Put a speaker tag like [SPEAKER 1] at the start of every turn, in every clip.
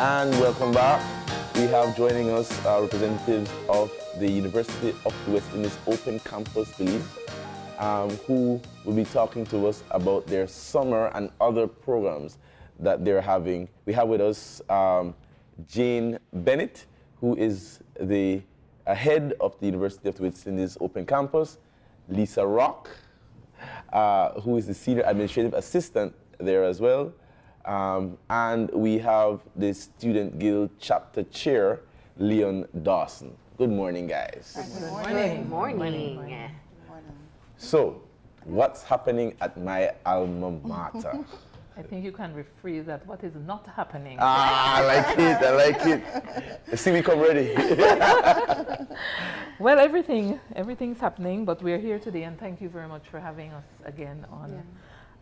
[SPEAKER 1] And welcome back. We have joining us representatives of the University of the West Indies Open Campus Belize, who will be talking to us about their summer and other programs that they're having. We have with us Jane Bennett, who is the head of the University of the West Indies Open Campus, Lisa Rocke, who is the senior administrative assistant there as well. And we have the Student Guild Chapter Chair, Leon Dawson. Good morning, guys.
[SPEAKER 2] Good morning.
[SPEAKER 3] Good morning.
[SPEAKER 1] So, what's happening at my alma mater?
[SPEAKER 2] I think you can rephrase that. What is not happening?
[SPEAKER 1] I like it. See, we come ready.
[SPEAKER 2] Well, everything's happening, but we're here today, and thank you very much for having us again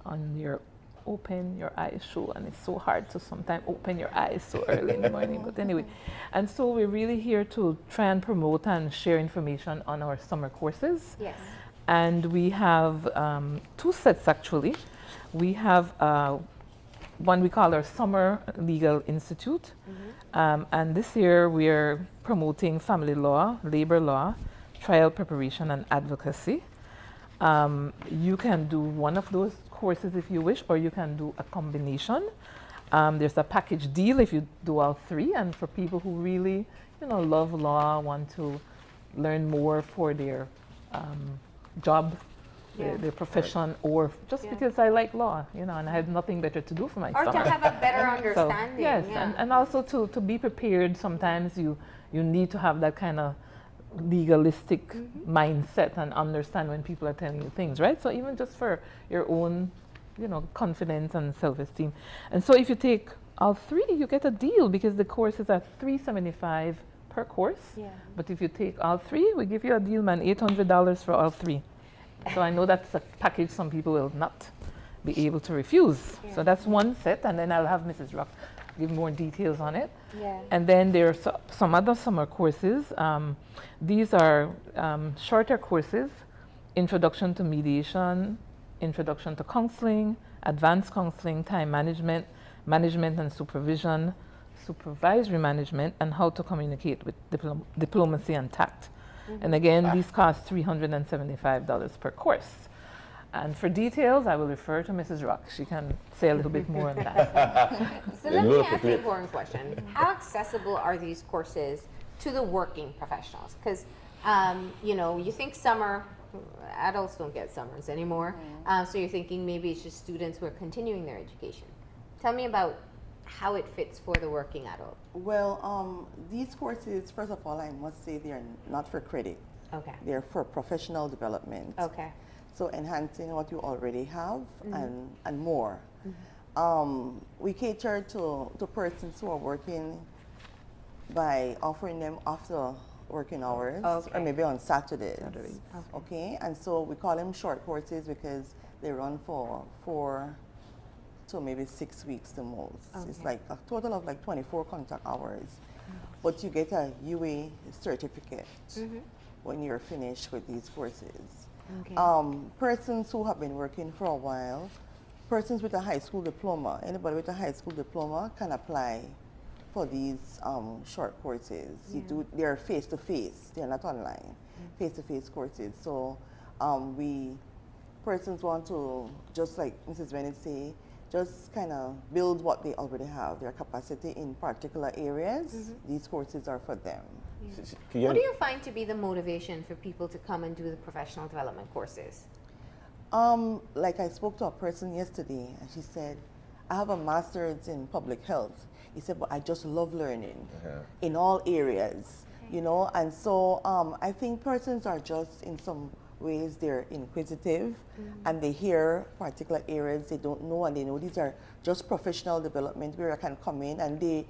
[SPEAKER 2] on your Open Your Eyes show. And it's so hard to sometimes open your eyes so early in the morning. But anyway, and so we're really here to try and promote and share information on our summer courses.
[SPEAKER 3] Yes.
[SPEAKER 2] And we have two sets actually. We have one we call our Summer Legal Institute. And this year we're promoting family law, labor law, trial preparation, and advocacy. You can do one of those courses if you wish, or you can do a combination. There's a package deal if you do all three, and for people who really, love law, want to learn more for their job, their profession, or just because I like law, and I had nothing better to do for my summer.
[SPEAKER 3] Or to have a better understanding.
[SPEAKER 2] So, yes, and also to be prepared. Sometimes you need to have that kind of legalistic mindset and understand when people are telling you things, right? So even just for your own, confidence and self-esteem. And so if you take all three, you get a deal because the courses are $375 per course. Yeah. But if you take all three, we give you a deal, man, $800 for all three. So I know that's a package some people will not be able to refuse. Yeah. So that's one set, and then I'll have Mrs. Rocke give more details on it. Yeah. And then there are some other summer courses. These are shorter courses: Introduction to Mediation, Introduction to Counseling, Advanced Counseling, Time Management, Management and Supervision, Supervisory Management, and How to Communicate with Diplomacy and Tact. And again, these cost $375 per course. And for details, I will refer to Mrs. Rocke. She can say a little bit more on that.
[SPEAKER 3] So let me ask the important question. How accessible are these courses to the working professionals? Because, you think summer, adults don't get summers anymore. So you're thinking maybe it's just students who are continuing their education. Tell me about how it fits for the working adult.
[SPEAKER 4] Well, these courses, first of all, I must say they're not for credit. Okay. They're for professional development. Okay. So enhancing what you already have and more. We cater to persons who are working by offering them after working hours or maybe on Saturdays. Okay. And so we call them short courses because they run for 4 to maybe 6 weeks the most. Okay. It's like a total of like 24 contact hours. But you get a UA certificate when you're finished with these courses. Okay. Persons who have been working for a while, persons with a high school diploma, anybody with a high school diploma can apply for these short courses. They're face-to-face, they're not online, face-to-face courses. So persons want to, just like Mrs. Bennett say, just kind of build what they already have, their capacity in particular areas. These courses are for them.
[SPEAKER 3] Yeah. What do you find to be the motivation for people to come and do the professional development courses?
[SPEAKER 4] Like I spoke to a person yesterday, and she said, I have a master's in public health. He said, but I just love learning in all areas, and so I think persons are just in some ways they're inquisitive and they hear particular areas they don't know, and they know these are just professional development where I can come in, and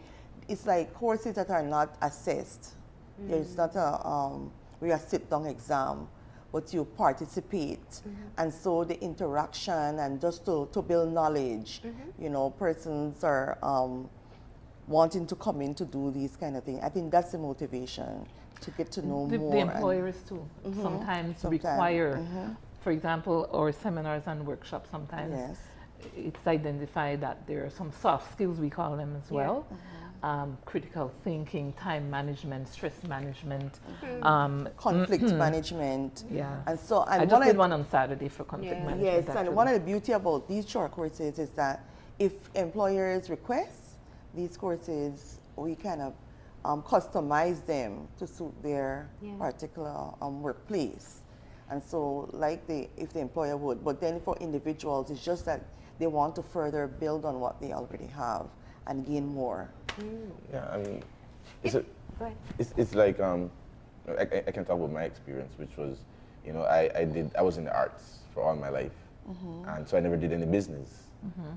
[SPEAKER 4] it's like courses that are not assessed. There's not a sit-down exam, but you participate. And so the interaction and just to build knowledge, persons are wanting to come in to do these kind of things. I think that's the motivation, to get to know more.
[SPEAKER 2] The employers too sometimes require, for example, our seminars and workshops sometimes it's identified that there are some soft skills, we call them as well. critical thinking, time management, stress management,
[SPEAKER 4] conflict management.
[SPEAKER 2] Yeah.
[SPEAKER 4] And so
[SPEAKER 2] I just did one on Saturday for conflict management.
[SPEAKER 4] Yes,
[SPEAKER 2] actually.
[SPEAKER 4] and one of the beauty about these short courses is that if employers request these courses, we kind of customize them to suit their particular workplace. And so, like if the employer would, but then for individuals, it's just that they want to further build on what they already have and gain more.
[SPEAKER 1] Yeah, I mean,
[SPEAKER 3] Go ahead.
[SPEAKER 1] it's like I can talk about my experience, which was, you know, I was in the arts for all my life, and so I never did any business,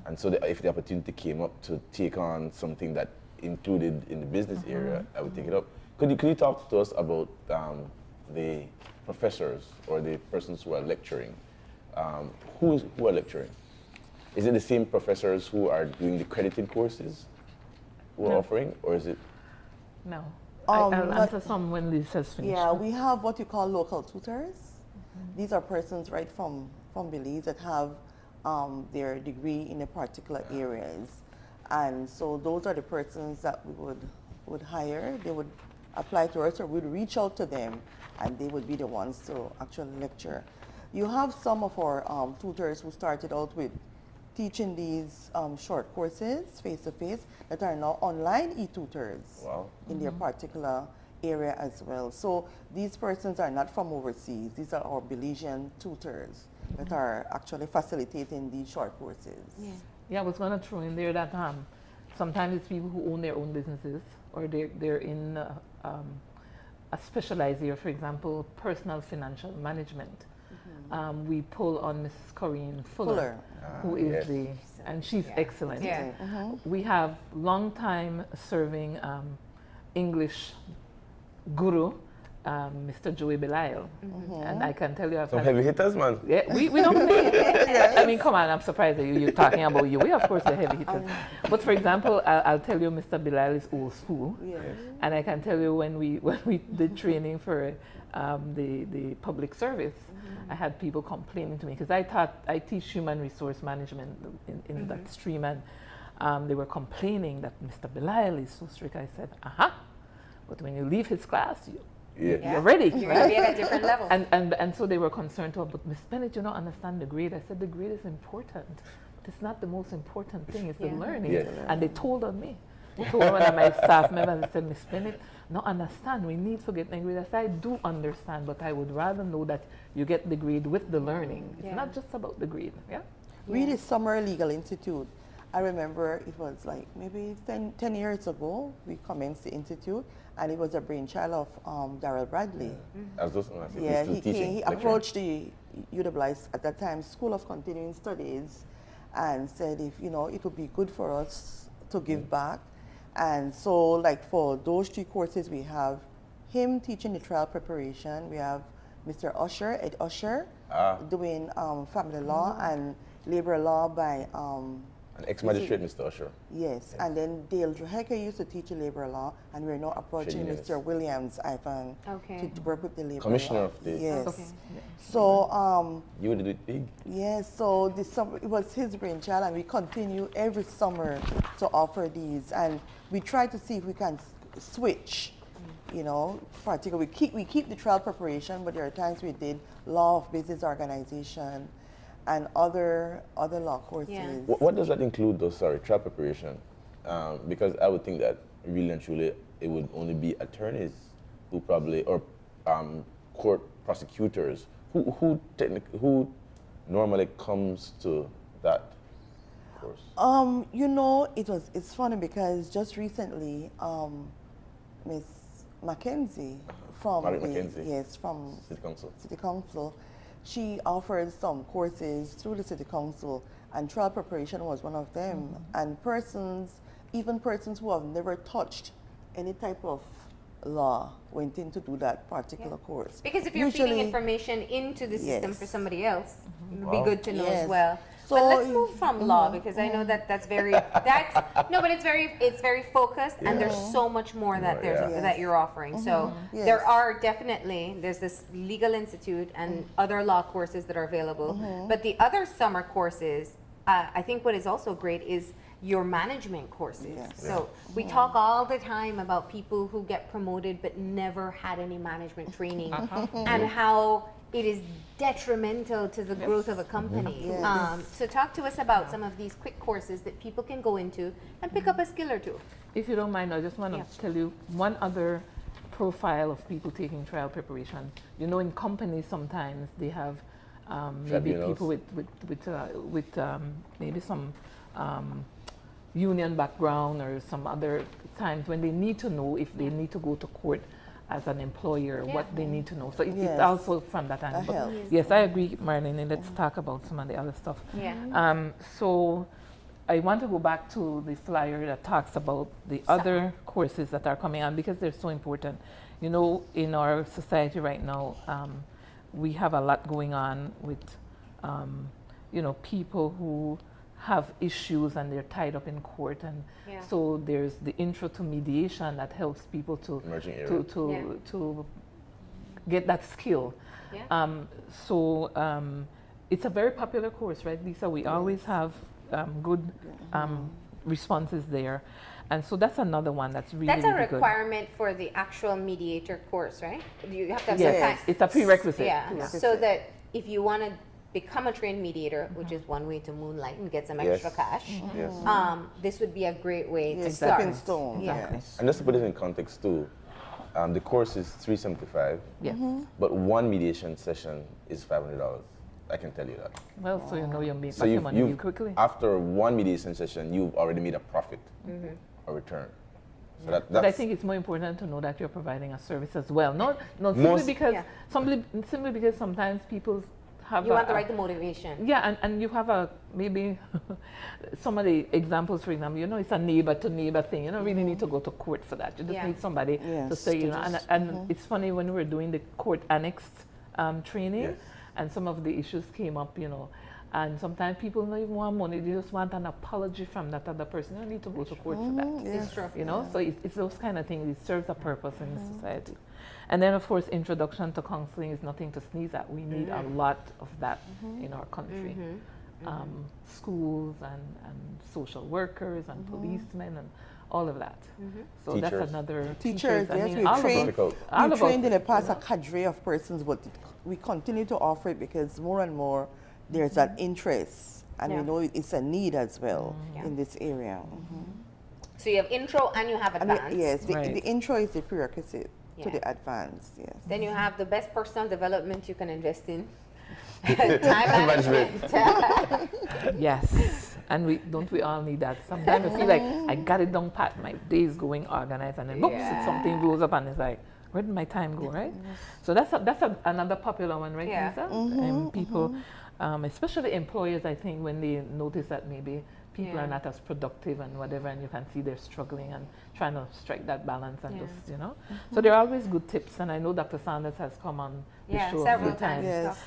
[SPEAKER 1] and so if the opportunity came up to take on something that included in the business area, I would take it up. Could you talk to us about the professors or the persons who are lecturing? Who are lecturing? Is it the same professors who are doing the credited courses who are offering, or is it?
[SPEAKER 2] No. I'll answer some when Liz has finished.
[SPEAKER 4] Yeah, we have what you call local tutors. These are persons right from Belize that have their degree in a particular areas. And so those are the persons that we would hire. They would apply to us, or we'd reach out to them, and they would be the ones to actually lecture. You have some of our tutors who started out with teaching these short courses face-to-face that are now online e-tutors in their particular area as well. So these persons are not from overseas. These are our Belizean tutors that are actually facilitating these short courses.
[SPEAKER 2] Yeah, I was going to throw in there that sometimes it's people who own their own businesses, or they're in a specialized area, for example, personal financial management. We pull on Mrs. Corinne Fuller, who is and she's excellent.
[SPEAKER 3] Yeah.
[SPEAKER 2] We have long time serving English guru, Mr. Joey Belize. And I can tell you, I've
[SPEAKER 1] Some
[SPEAKER 2] had
[SPEAKER 1] heavy hitters, man.
[SPEAKER 2] Yeah, we don't play. I mean, come on, I'm surprised that you're talking about you. We, of course, are heavy hitters. But for example, I'll tell you Mr. Belize is old school. And I can tell you when we did training for the public service, I had people complaining to me because I teach human resource management in that stream, and they were complaining that Mr. Belize is so strict. I said, but when you leave his class, you're ready.
[SPEAKER 3] You're going to be at a different level.
[SPEAKER 2] And so they were concerned too, but Miss Bennett, you don't understand the grade. I said, the grade is important, but it's not the most important thing, it's the learning. And they told on me. They told one of my staff members, I said, Miss Bennett, no, understand, we need to get the grade. I said, I do understand, but I would rather know that you get the grade with the learning. It's not just about the grade.
[SPEAKER 4] We did Summer Legal Institute. I remember it was like maybe 10 years ago, we commenced the institute, and it was a brainchild of Darrell Bradley.
[SPEAKER 1] I was just going to say,
[SPEAKER 4] he approached the UWI at that time, School of Continuing Studies, and said, if it would be good for us to give back. And so, like for those 3 courses, we have him teaching the trial preparation. We have Mr. Usher, Ed Usher, doing family law and labor law by
[SPEAKER 1] an ex-magistrate, Mr. Usher.
[SPEAKER 4] Yes, and then Dale Dreheke used to teach labor law, and we're now approaching Mr. Williams, Ivan, to work with the labor
[SPEAKER 1] Commissioner
[SPEAKER 4] law.
[SPEAKER 1] of the...
[SPEAKER 4] Yes. So...
[SPEAKER 1] you would do it big?
[SPEAKER 4] Yes, so this summer, it was his brainchild, and we continue every summer to offer these, and we try to see if we can switch, particularly we keep the trial preparation, but there are times we did law of business organization, and other law courses.
[SPEAKER 1] What does that include, though? Sorry, trial preparation, because I would think that really and truly it would only be attorneys who probably, or court prosecutors who normally comes to that course.
[SPEAKER 4] It's funny because just recently, Miss Mackenzie from from City Council. She offered some courses through the City Council, and trial preparation was one of them. And even persons who have never touched any type of law went in to do that particular course.
[SPEAKER 3] Because if you're feeding information into the system for somebody else, it would be good to know as well. So but let's move from law, because I know that's it's very focused, and there's so much more that that you're offering. So there's this legal institute and other law courses that are available. But the other summer courses, I think what is also great is your management courses.
[SPEAKER 4] Yes.
[SPEAKER 3] So we talk all the time about people who get promoted but never had any management training and how it is detrimental to the growth of a company.
[SPEAKER 4] Yes.
[SPEAKER 3] So talk to us about some of these quick courses that people can go into and pick up a skill or two.
[SPEAKER 2] If you don't mind, I just want to tell you one other profile of people taking trial preparation. You know, in companies sometimes they have maybe people with maybe some union background or some other times when they need to know if they need to go to court as an employer, what they need to know. So it's also from that angle. Yes, I agree, Marlene, and let's talk about some of the other stuff. So I want to go back to the flyer that talks about the other courses that are coming on because they're so important. You know, in our society right now, we have a lot going on with, you know, people who have issues and they're tied up in court, and so there's the intro to mediation that helps people to get that skill. It's a very popular course, right, Lisa? We always have good responses there, and so that's another one that's really
[SPEAKER 3] That's a
[SPEAKER 2] really
[SPEAKER 3] requirement for the actual mediator course, right? You have to have
[SPEAKER 2] yes, it's a prerequisite.
[SPEAKER 3] So that if you want to become a trained mediator, which is one way to moonlight and get some extra cash, this would be a great way to start.
[SPEAKER 4] Stepping stone.
[SPEAKER 1] Yes. And just to put it in context too, the course is $375.
[SPEAKER 2] Yes.
[SPEAKER 1] But one mediation session is $500. I can tell you that.
[SPEAKER 2] Well, so you know you'll make
[SPEAKER 1] So
[SPEAKER 2] your money really quickly.
[SPEAKER 1] after one mediation session, you've already made a profit, a return. So that's
[SPEAKER 2] But I think it's more important to know that you're providing a service as well. Not simply because sometimes people have
[SPEAKER 3] want the right motivation.
[SPEAKER 2] Yeah, and you have maybe some of the examples, for example, you know, it's a neighbor to neighbor thing. You don't really need to go to court for that. You just need somebody to say, you know, and it's funny when we were doing the court annexed training, and some of the issues came up, you know, and sometimes people don't even want money, they just want an apology from that other person. You don't need to go to court for that.
[SPEAKER 3] It's true.
[SPEAKER 2] You know, so it's those kind of things. It serves a purpose in society. And then, of course, introduction to counseling is nothing to sneeze at. We need a lot of that in our country. Schools and social workers and policemen and all of that. So
[SPEAKER 1] Teachers.
[SPEAKER 2] that's another
[SPEAKER 4] Teachers,
[SPEAKER 2] I
[SPEAKER 4] yes,
[SPEAKER 2] mean,
[SPEAKER 4] we
[SPEAKER 2] all
[SPEAKER 4] trained,
[SPEAKER 2] of us.
[SPEAKER 4] we trained in the past a cadre of persons, but we continue to offer it because more and more there's that interest, and we know it's a need as well in this area.
[SPEAKER 3] So you have intro and you have advanced.
[SPEAKER 4] Yes, the intro is the prerequisite to the advanced. Yes.
[SPEAKER 3] Then you have the best personal development you can invest in. Time management.
[SPEAKER 2] Yes, and we all need that. Sometimes I feel like I got it down pat, my day is going organized, and then something blows up and it's like, where did my time go, right? So that's another popular one, right, Lisa? And people, especially employers, I think, when they notice that maybe people are not as productive and whatever, and you can see they're struggling and trying to strike that balance and just, you know. So there are always good tips, and I know Dr. Sanders has come on the show
[SPEAKER 3] several
[SPEAKER 2] a few times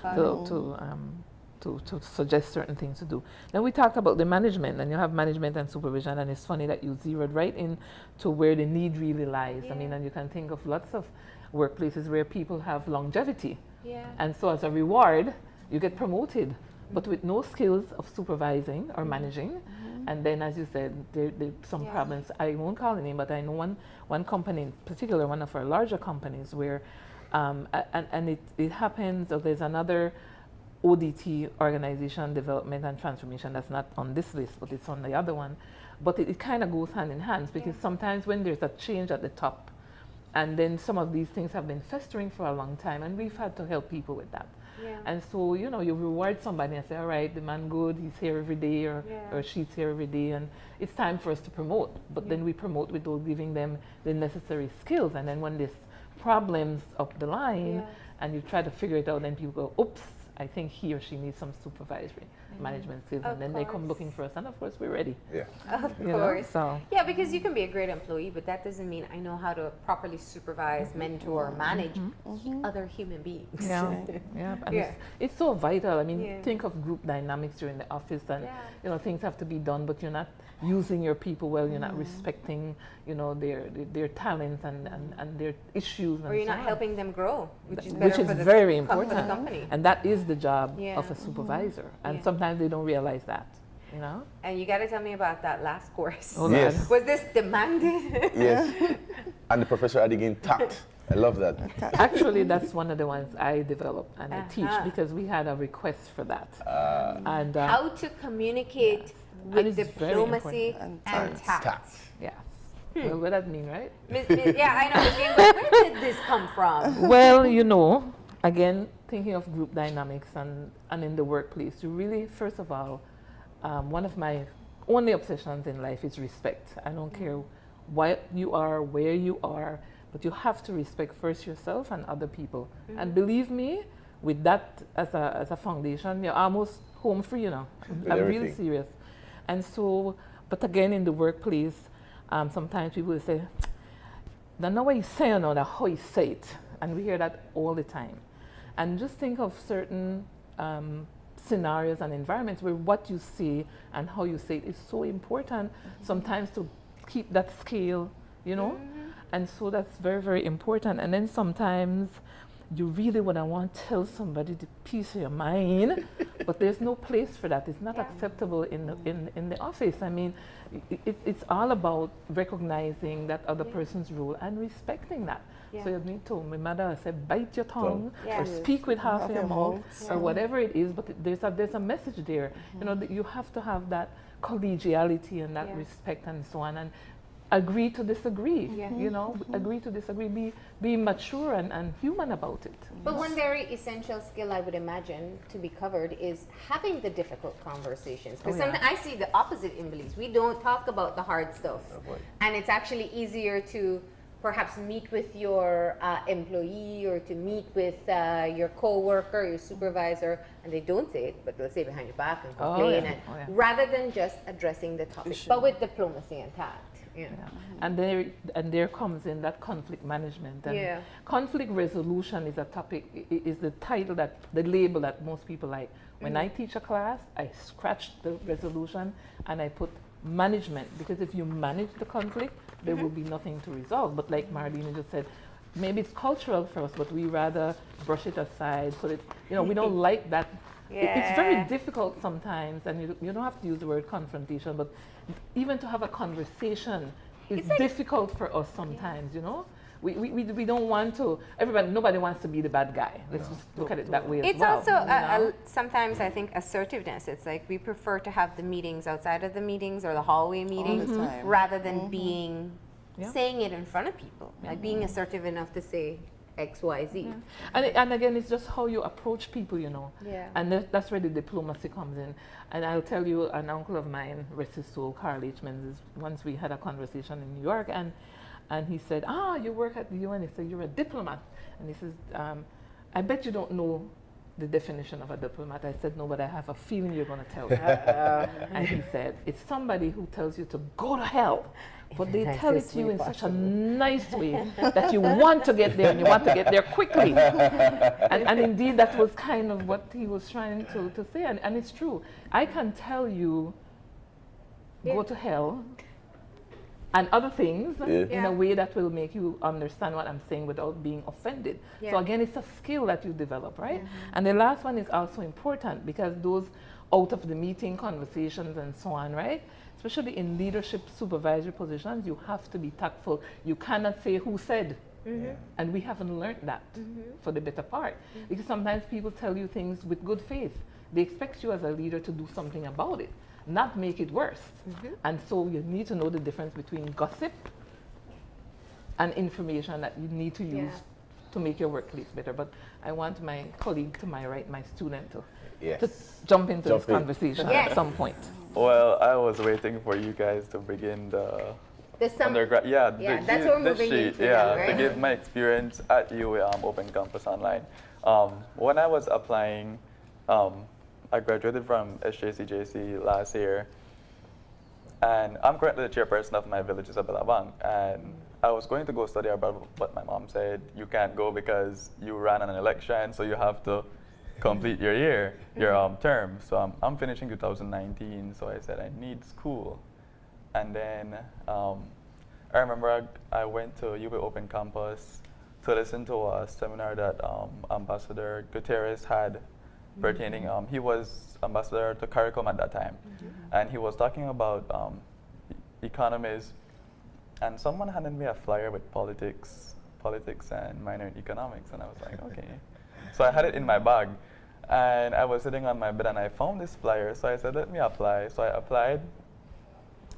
[SPEAKER 2] to suggest certain things to do. Then we talked about the management, and you have management and supervision, and it's funny that you zeroed right in to where the need really lies. I mean, and you can think of lots of workplaces where people have longevity, and so as a reward, you get promoted, but with no skills of supervising or managing. And then, as you said, there some problems. I won't call the name, but I know one company in particular, one of our larger companies, where, and it happens, or there's another ODT, Organization Development and Transformation, that's not on this list, but it's on the other one. But it kind of goes hand in hand, because sometimes when there's a change at the top, and then some of these things have been festering for a long time, and we've had to help people with that. And so, you know, you reward somebody and say, all right, the man good, he's here every day, or she's here every day, and it's time for us to promote. But then we promote without giving them the necessary skills. And then when there's problems up the line, and you try to figure it out, then people go, oops, I think he or she needs some supervisory management skills, and then they come looking for us, and of course we're ready.
[SPEAKER 3] Of course. So. Yeah, because you can be a great employee, but that doesn't mean I know how to properly supervise, mentor, manage other human beings. It's so vital. I mean, think of group dynamics during the office, and you know, things have to be done, but you're not using your people well. You're not respecting, you know, their talents and their issues, and or you're not helping them grow, which is
[SPEAKER 2] very important.
[SPEAKER 3] For the company.
[SPEAKER 2] And that is the job of a supervisor, and sometimes they don't realize that. you know.
[SPEAKER 3] And you got to tell me about that last course.
[SPEAKER 2] Oh,
[SPEAKER 1] yes.
[SPEAKER 3] Was this demanded?
[SPEAKER 1] Yes. And the professor had again tact. I love that.
[SPEAKER 2] Actually, that's one of the ones I developed and I teach because we had a request for that. And
[SPEAKER 3] how to communicate with diplomacy and tact.
[SPEAKER 2] Yes. Well, what that mean, right?
[SPEAKER 3] Yeah, I know. But where did this come from?
[SPEAKER 2] Well, you know, again, thinking of group dynamics and in the workplace, you really, first of all, one of my only obsessions in life is respect. I don't care what you are, where you are, but you have to respect first yourself and other people. And believe me, with that as a foundation, you're almost home free, you know. I'm really serious. And so, but again, in the workplace, sometimes people will say, "Don't know what you say, you know, that how you say it," and we hear that all the time. And just think of certain scenarios and environments where what you say and how you say it is so important. Sometimes to keep that scale, you know, and so that's very, very important. And then sometimes you really would want to tell somebody the piece of your mind, but there's no place for that. It's not acceptable in the office. I mean, it's all about recognizing that other person's role and respecting that. So you need to, my mother said, bite your tongue or speak with half your mouth or whatever it is, but there's a message there. You know, that you have to have that collegiality and that respect and so on, and agree to disagree, you know, agree to disagree, be mature and human about it.
[SPEAKER 3] But one very essential skill I would imagine to be covered is having the difficult conversations. Because sometimes I see the opposite in Belize. We don't talk about the hard stuff. And it's actually easier to perhaps meet with your employee or to meet with your co-worker, your supervisor, and they don't say it, but they'll say it behind your back and complain, rather than just addressing the topic, but with diplomacy and tact.
[SPEAKER 2] And there comes in that conflict management. And conflict resolution is a topic, is the title, that the label that most people like. When I teach a class, I scratch the resolution and I put management, because if you manage the conflict, there will be nothing to resolve. But like Marlene just said, maybe it's cultural for us, but we rather brush it aside so that, you know, we don't like that. It's very difficult sometimes, and you don't have to use the word confrontation, but even to have a conversation is difficult for us sometimes, you know? We don't want to, nobody wants to be the bad guy. Let's just look at it that way as well.
[SPEAKER 3] It's also sometimes I think assertiveness. It's like we prefer to have the meetings outside of the meetings or the hallway meetings rather than being, saying it in front of people. Like being assertive enough to say X, Y, Z.
[SPEAKER 2] And again, it's just how you approach people, you know. And that's where the diplomacy comes in. And I'll tell you, an uncle of mine, rest his soul, Carl H. Menzies, once we had a conversation in New York, and he said, you work at the UN. He said, you're a diplomat. And he says, I bet you don't know the definition of a diplomat. I said, no, but I have a feeling you're going to tell me. And he said, it's somebody who tells you to go to hell, but they tell it to you in such a nice way that you want to get there and you want to get there quickly. And indeed, that was kind of what he was trying to say. And it's true. I can tell you, go to hell, and other things in a way that will make you understand what I'm saying without being offended. So again, it's a skill that you develop, right? And the last one is also important, because those out of the meeting conversations and so on, right? Especially in leadership supervisory positions, you have to be tactful. You cannot say who said. And we haven't learned that for the better part. Because sometimes people tell you things with good faith. They expect you as a leader to do something about it, not make it worse. And so you need to know the difference between gossip and information that you need to use to make your workplace better. But I want my colleague to my right, my student, to jump into this conversation at some point.
[SPEAKER 5] Well, I was waiting for you guys to begin the undergrad.
[SPEAKER 3] That's what we're moving into now, right?
[SPEAKER 5] To give my experience at UA Open Campus Online. When I was applying, I graduated from SJCJC last year, and I'm currently the chairperson of my village, Isabella Bank, and I was going to go study abroad, but my mom said, you can't go because you ran an election, so you have to complete your year, your term. So I'm finishing 2019, so I said I need school. And then I remember I went to UB Open Campus to listen to a seminar that Ambassador Guterres had pertaining, he was ambassador to CARICOM at that time. And he was talking about economies. And someone handed me a flyer with politics and minor in economics. And I was like, okay. So I had it in my bag. And I was sitting on my bed and I found this flyer. So I said, let me apply. So I applied.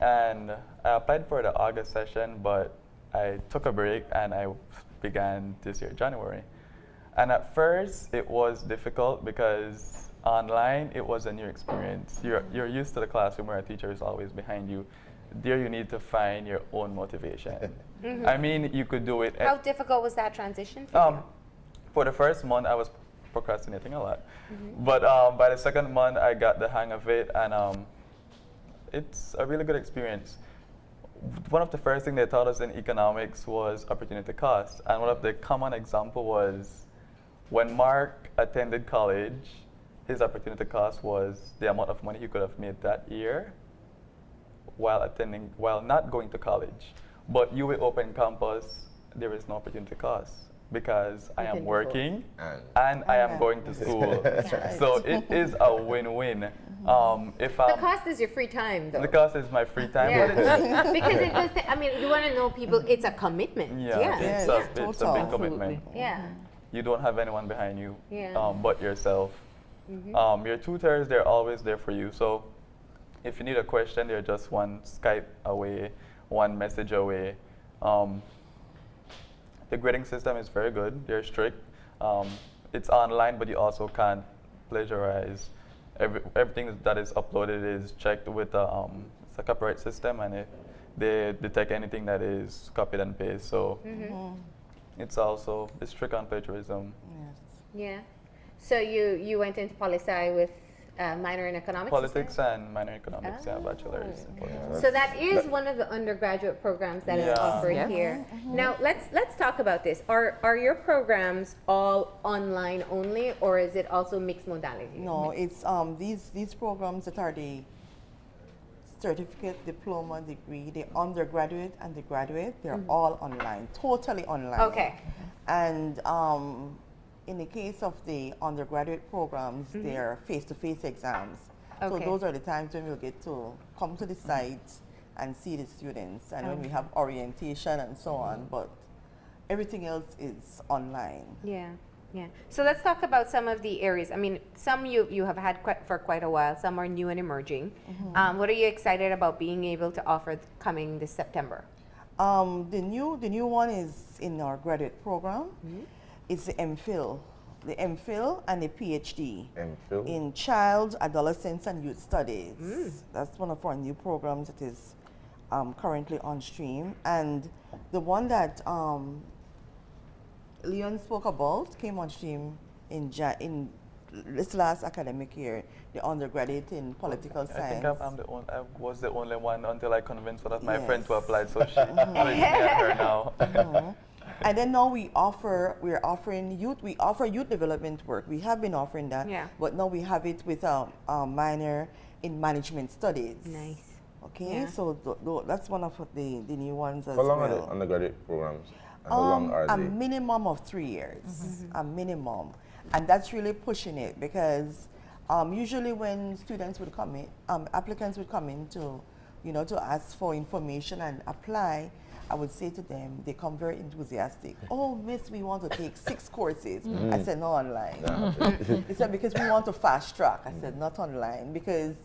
[SPEAKER 5] And I applied for the August session, but I took a break and I began this year, January. And at first, it was difficult because online, it was a new experience. You're used to the classroom where a teacher is always behind you. There, you need to find your own motivation. I mean, you could do it.
[SPEAKER 3] How difficult was that transition for you?
[SPEAKER 5] For the first month, I was procrastinating a lot. But by the second month, I got the hang of it, and it's a really good experience. One of the first things they taught us in economics was opportunity cost. And one of the common example was when Mark attended college, his opportunity cost was the amount of money he could have made that year while not going to college. But UA Open Campus, there is no opportunity cost because I am working and I am going to school. So it is a win-win.
[SPEAKER 3] The cost is your free time, though.
[SPEAKER 5] The cost is my free time.
[SPEAKER 3] Yeah. Because it does. I mean, you want to know people. It's a commitment.
[SPEAKER 5] It's a big commitment.
[SPEAKER 3] Yeah.
[SPEAKER 5] You don't have anyone behind you, but yourself. Your tutors, they're always there for you. So if you need a question, they're just one Skype away, one message away. The grading system is very good. They're strict. It's online, but you also can't plagiarize. Everything that is uploaded is checked with it's a copyright system, and if they detect anything that is copied and pasted. So it's strict on plagiarism.
[SPEAKER 3] Yeah. So you went into poli-sci with minor in economics?
[SPEAKER 5] Politics and minor in economics, bachelor's.
[SPEAKER 3] So that is one of the undergraduate programs that is offered here. Now let's talk about this. Are your programs all online only, or is it also mixed modality?
[SPEAKER 4] No, it's these programs that are the certificate, diploma, degree, the undergraduate and the graduate, they're all online, totally online.
[SPEAKER 3] Okay.
[SPEAKER 4] And in the case of the undergraduate programs, they're face-to-face exams. So those are the times when we'll get to come to the site and see the students, and when we have orientation and so on, but everything else is online.
[SPEAKER 3] Yeah. So let's talk about some of the areas. I mean, some you have had for quite a while, some are new and emerging. What are you excited about being able to offer coming this September?
[SPEAKER 4] The new one is in our graduate program. It's the MPhil and the PhD in Child, Adolescence, and Youth Studies. That's one of our new programs that is currently on stream. And the one that Leon spoke about came on stream in this last academic year, the undergraduate in political science.
[SPEAKER 5] I think I was the only one until I convinced one of my friends to apply, so she's me at her now.
[SPEAKER 4] And then now we offer youth development work. We have been offering that, but now we have it with a minor in management studies.
[SPEAKER 3] Nice.
[SPEAKER 4] Okay, so that's one of the new ones as well.
[SPEAKER 1] How long are the undergraduate programs? And how long are they?
[SPEAKER 4] A minimum of 3 years, a minimum. And that's really pushing it because usually when students would come in, applicants would come in to ask for information and apply, I would say to them, they come very enthusiastic. Oh, miss, we want to take 6 courses. I said, no, online. They said, because we want to fast track. I said, not online, because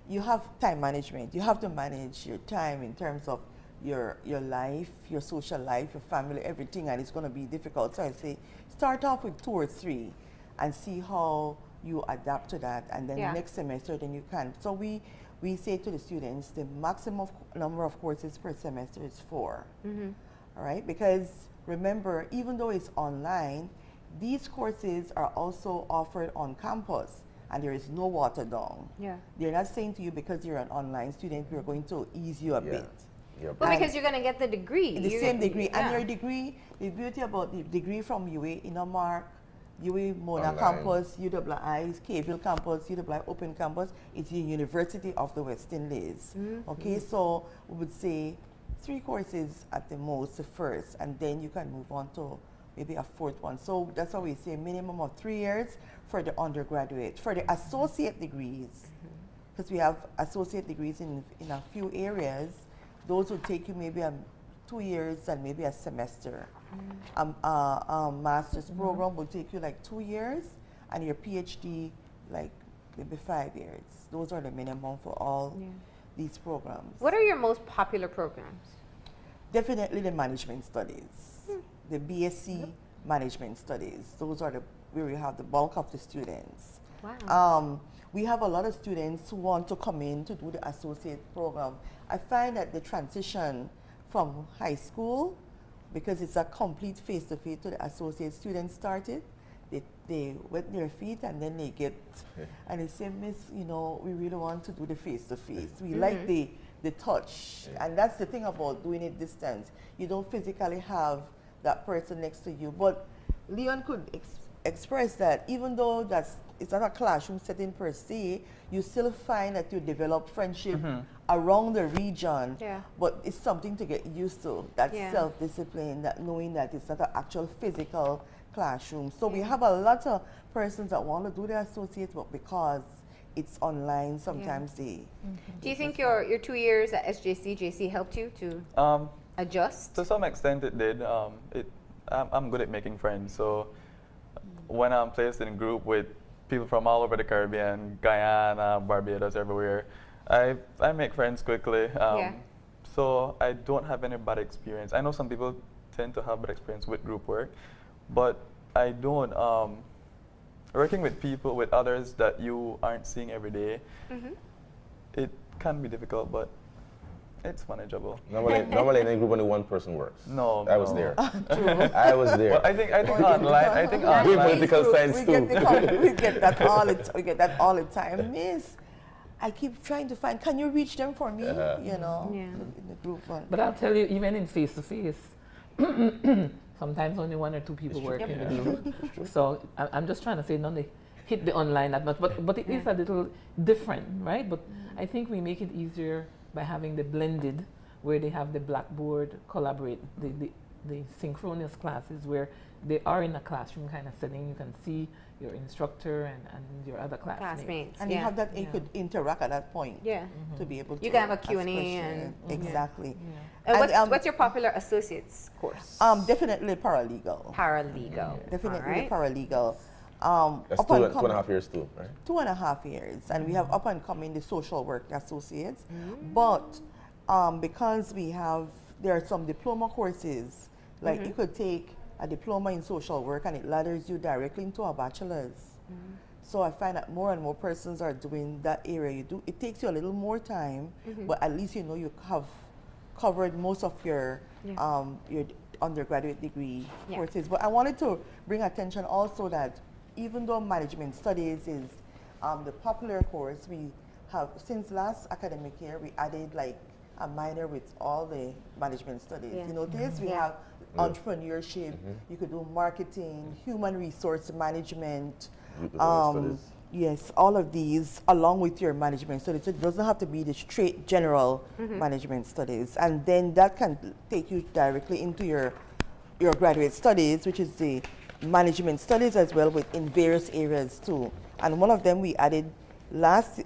[SPEAKER 4] you have time management. You have to manage your time in terms of your life, your social life, your family, everything, and it's going to be difficult. So I say, start off with 2 or 3 and see how you adapt to that, and then next semester, then you can. So we say to the students, the maximum number of courses per semester is 4. All right? Because remember, even though it's online, these courses are also offered on campus, and there is no water down. They're not saying to you, because you're an online student, we're going to ease you a bit.
[SPEAKER 3] Well, because you're going to get the degree.
[SPEAKER 4] The same degree. And your degree, the beauty about the degree from UA, Mark, UA Mona campus, UWI, Caville campus, UWI Open campus, it's the University of the West Indies. Okay, so we would say 3 courses at the most, the first, and then you can move on to maybe a fourth one. So that's why we say minimum of 3 years for the undergraduate. For the associate degrees, because we have associate degrees in a few areas, those would take you maybe 2 years and maybe a semester. Master's program will take you like 2 years, and your PhD like maybe 5 years. Those are the minimum for all these programs.
[SPEAKER 3] What are your most popular programs?
[SPEAKER 4] Definitely the management studies, the BSc management studies. Those are where we have the bulk of the students.
[SPEAKER 3] Wow.
[SPEAKER 4] We have a lot of students who want to come in to do the associate program. I find that the transition from high school, because it's a complete face-to-face to the associate students started, they wet their feet and then they get, and they say, Miss, you know, we really want to do the face-to-face. We like the touch. And that's the thing about doing it distance. You don't physically have that person next to you. But Leon could express that even though it's not a classroom setting per se, you still find that you develop friendship around the region. But it's something to get used to, that self-discipline, that knowing that it's not an actual physical classroom. So we have a lot of persons that want to do the associates, but because it's online, sometimes they...
[SPEAKER 3] Do you think your 2 years at JC helped you to adjust?
[SPEAKER 5] To some extent it did. I'm good at making friends, so when I'm placed in a group with people from all over the Caribbean, Guyana, Barbados, everywhere, I make friends quickly. So I don't have any bad experience. I know some people tend to have bad experience with group work, but I don't. Working with people, with others that you aren't seeing every day, it can be difficult, but it's manageable.
[SPEAKER 1] Normally in a group only one person works.
[SPEAKER 5] No,
[SPEAKER 1] I was there. I was there.
[SPEAKER 5] Well, I think online. I think online.
[SPEAKER 1] Doing political science too.
[SPEAKER 4] We get that all the time. Miss, I keep trying to find, can you reach them for me? You know, in the group one.
[SPEAKER 2] But I'll tell you, even in face-to-face, sometimes only 1 or 2 people work in the group. So I'm just trying to say, none they hit the online that much, but it is a little different, right? But I think we make it easier by having the blended, where they have the blackboard collaborate, the synchronous classes where they are in a classroom kind of setting. You can see your instructor and your other classmates.
[SPEAKER 4] And you have that, you could interact at that point. To be able to.
[SPEAKER 3] You can have a Q&A and
[SPEAKER 4] exactly.
[SPEAKER 3] And what's your popular associates course?
[SPEAKER 4] Definitely paralegal. Definitely paralegal.
[SPEAKER 1] That's 2.5 years too, right?
[SPEAKER 4] 2.5 years. And we have up and coming the social work associates. But because there are some diploma courses, like you could take a diploma in social work and it ladders you directly into a bachelor's. So I find that more and more persons are doing that area. It takes you a little more time, but at least you know you have covered most of your undergraduate degree courses. But I wanted to bring attention also that even though management studies is the popular course, we have, since last academic year, we added like a minor with all the management studies. You know, we have entrepreneurship, you could do marketing, human resource management, yes, all of these along with your management studies. So it doesn't have to be the straight general management studies. And then that can take you directly into your graduate studies, which is the management studies as well, in various areas too. And one of them we added last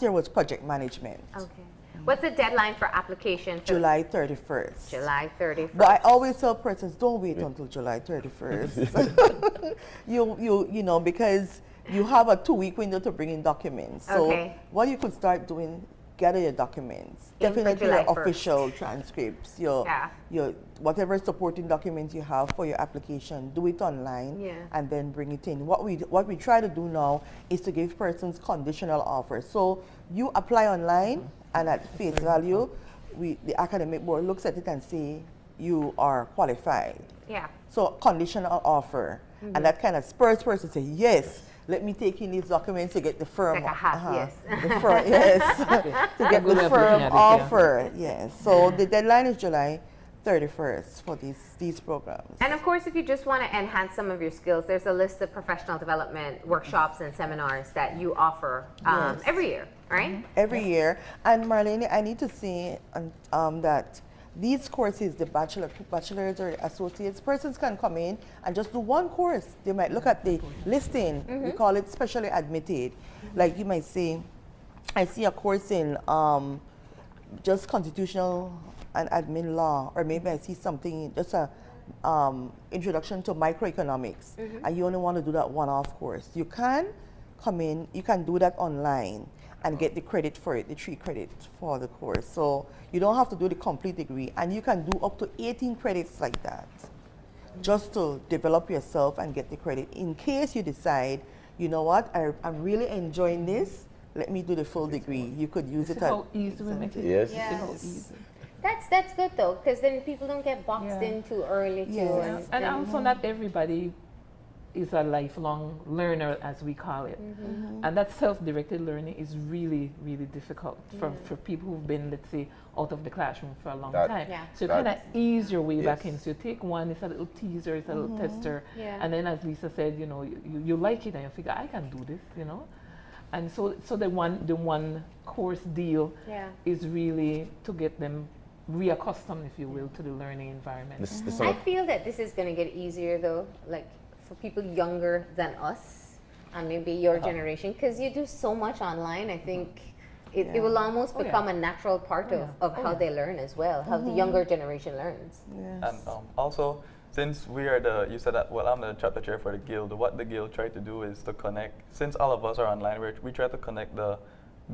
[SPEAKER 4] year was project management.
[SPEAKER 3] Okay. What's the deadline for application?
[SPEAKER 4] July 31st.
[SPEAKER 3] July 31st.
[SPEAKER 4] But I always tell persons, don't wait until July 31st. you know, because you have a 2-week window to bring in documents. So what you could start doing, gather your documents. Definitely your official transcripts, your whatever supporting documents you have for your application, do it online and then bring it in. What we try to do now is to give persons conditional offers. So you apply online and at face value, the academic board looks at it and say you are qualified. So conditional offer. And that kind of spurs person to say, yes, let me take in these documents to get the firm.
[SPEAKER 3] Like yes.
[SPEAKER 4] The firm, yes. To get the firm offer. Yes. So the deadline is July 31st for these programs.
[SPEAKER 3] And of course, if you just want to enhance some of your skills, there's a list of professional development workshops and seminars that you offer every year, right?
[SPEAKER 4] Every year. And Marlene, I need to say that these courses, the bachelor's or associates, persons can come in and just do one course. They might look at the listing. We call it specially admitted. Like you might say, I see a course in just constitutional and admin law, or maybe I see something, just a introduction to microeconomics, and you only want to do that one-off course. You can come in, you can do that online and get the credit for it, the 3 credits for the course. So you don't have to do the complete degree, and you can do up to 18 credits like that, just to develop yourself and get the credit. In case you decide, you know what, I'm really enjoying this, let me do the full degree. You could use it.
[SPEAKER 2] How easy we make it.
[SPEAKER 1] Yes.
[SPEAKER 3] Yes. That's good though, because then people don't get boxed in too early too.
[SPEAKER 4] Yes.
[SPEAKER 2] And also, not everybody is a lifelong learner, as we call it. And that self-directed learning is really, really difficult for people who've been, let's say, out of the classroom for a long time.
[SPEAKER 3] Yeah.
[SPEAKER 2] So you kind of ease your way back
[SPEAKER 1] Yes.
[SPEAKER 2] in. So you take one, it's a little teaser, it's a little tester.
[SPEAKER 3] Yeah.
[SPEAKER 2] And then, as Lisa said, you know, you like it and you figure, I can do this, you know. And so the one course deal is really to get them reaccustomed, if you will, to the learning environment.
[SPEAKER 3] I feel that this is going to get easier though, like for people younger than us and maybe your generation, because you do so much online. I think it will almost become a natural part of how they learn as well, how the younger generation learns.
[SPEAKER 4] Yes.
[SPEAKER 5] And also, since we are you said that, well, I'm the chapter chair for the guild. What the guild tried to do is to connect, since all of us are online, we try to connect the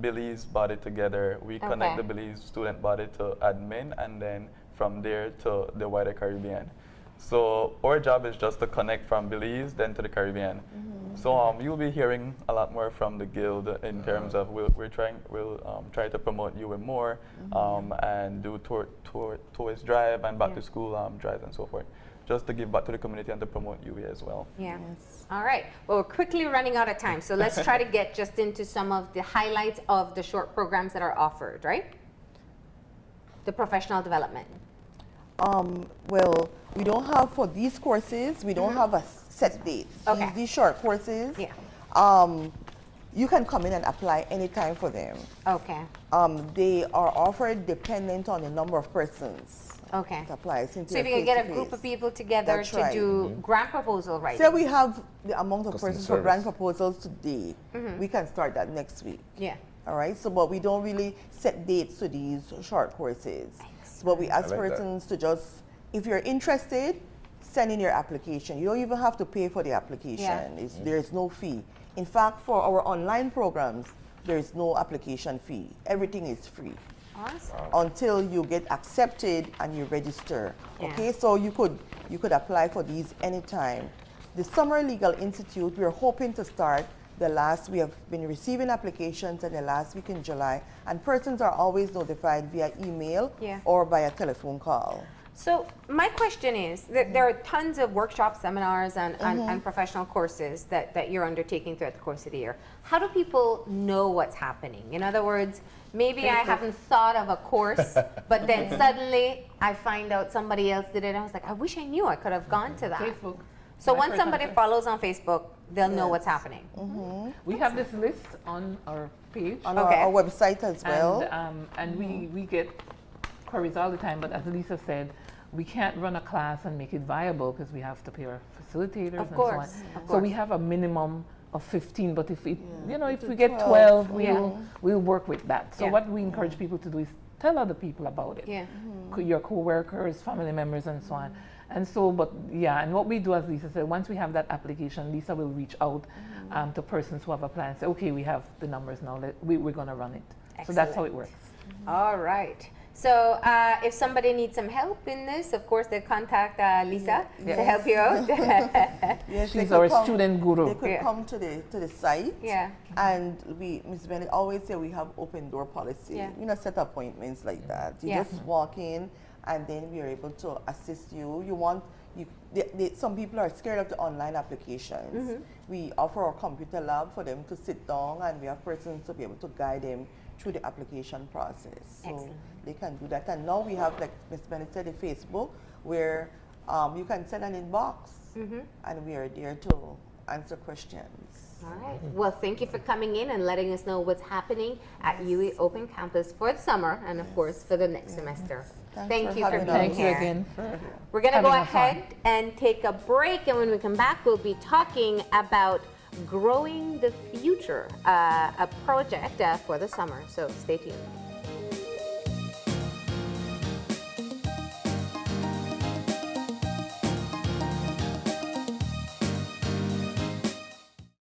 [SPEAKER 5] Belize body together. We connect the Belize student body to admin, and then from there to the wider Caribbean. So our job is just to connect from Belize then to the Caribbean. So you'll be hearing a lot more from the guild in terms of we'll try to promote you more and do tourist drive and back to school drives and so forth, just to give back to the community and to promote UWI as well.
[SPEAKER 3] Yeah.
[SPEAKER 4] Yes.
[SPEAKER 3] All right. Well, we're quickly running out of time, so let's try to get just into some of the highlights of the short programs that are offered, right? The professional development.
[SPEAKER 4] Well, we don't have, for these courses, we don't have a set date.
[SPEAKER 3] Okay.
[SPEAKER 4] These short courses, you can come in and apply anytime for them.
[SPEAKER 3] Okay.
[SPEAKER 4] They are offered dependent on the number of persons
[SPEAKER 3] Okay.
[SPEAKER 4] that apply. Since
[SPEAKER 3] So if you can get a group of people together
[SPEAKER 4] That's
[SPEAKER 3] to
[SPEAKER 4] right.
[SPEAKER 3] do grant proposal writing.
[SPEAKER 4] Say we have the amount of
[SPEAKER 1] Customer
[SPEAKER 4] persons for
[SPEAKER 1] service.
[SPEAKER 4] grant proposals today, we can start that next week.
[SPEAKER 3] Yeah.
[SPEAKER 4] All right, so but we don't really set dates to these short courses. So, but we ask
[SPEAKER 1] I like that.
[SPEAKER 4] persons to just, if you're interested, send in your application. You don't even have to pay for the application. There's no fee. In fact, for our online programs, there is no application fee. Everything is free
[SPEAKER 3] Awesome.
[SPEAKER 4] until you get accepted and you register.
[SPEAKER 3] Yeah.
[SPEAKER 4] Okay, so you could apply for these anytime. The Summer Legal Institute, we're hoping to start we have been receiving applications in the last week in July, and persons are always notified via email or by a telephone call.
[SPEAKER 3] So my question is, there are tons of workshops, seminars, and professional courses that you're undertaking throughout the course of the year. How do people know what's happening? In other words, maybe I haven't thought of a course, but then suddenly I find out somebody else did it, and I was like, I wish I knew, I could have gone to that.
[SPEAKER 2] Facebook.
[SPEAKER 3] So
[SPEAKER 2] My
[SPEAKER 3] once
[SPEAKER 2] first
[SPEAKER 3] somebody
[SPEAKER 2] answer.
[SPEAKER 3] follows on Facebook, they'll know what's happening.
[SPEAKER 2] We have this list on our page.
[SPEAKER 4] On our website as well.
[SPEAKER 2] And we get queries all the time, but as Lisa said, we can't run a class and make it viable because we have to pay our facilitators
[SPEAKER 3] Of
[SPEAKER 2] and
[SPEAKER 3] course,
[SPEAKER 2] so on.
[SPEAKER 3] of
[SPEAKER 2] So we
[SPEAKER 3] course.
[SPEAKER 2] have a minimum of 15, but if it, if
[SPEAKER 4] To
[SPEAKER 2] we get
[SPEAKER 4] 12,
[SPEAKER 2] 12, we'll work with that. So
[SPEAKER 3] Yeah.
[SPEAKER 2] what we encourage people to do is tell other people about it.
[SPEAKER 3] Yeah.
[SPEAKER 2] Your co-workers, family members, and so on. And so, and what we do, as Lisa said, once we have that application, Lisa will reach out to persons who have applied and say, okay, we have the numbers now, we're going to run it. So that's how it works.
[SPEAKER 3] All right. So if somebody needs some help in this, of course, they contact Lisa to help you out.
[SPEAKER 4] Yes,
[SPEAKER 2] She's our student guru.
[SPEAKER 4] They could come to the site.
[SPEAKER 3] Yeah.
[SPEAKER 4] And Ms. Bennett always say we have open door policy.
[SPEAKER 3] Yeah.
[SPEAKER 4] We not set appointments like that. You
[SPEAKER 3] Yeah.
[SPEAKER 4] just walk in, and then we are able to assist you. Some people are scared of the online applications. We offer our computer lab for them to sit down, and we have persons to be able to guide them through the application process. So
[SPEAKER 3] Excellent.
[SPEAKER 4] they can do that. And now we have, like Ms. Bennett said, the Facebook, where you can send an inbox, and we are there to answer questions.
[SPEAKER 3] All right. Well, thank you for coming in and letting us know what's happening at UE Open Campus for the summer and, of course, for the next semester. Thank you for being here.
[SPEAKER 2] Thank you again.
[SPEAKER 3] We're going to go ahead and take a break, and when we come back, we'll be talking about Growing the Future, a project for the summer. So stay tuned.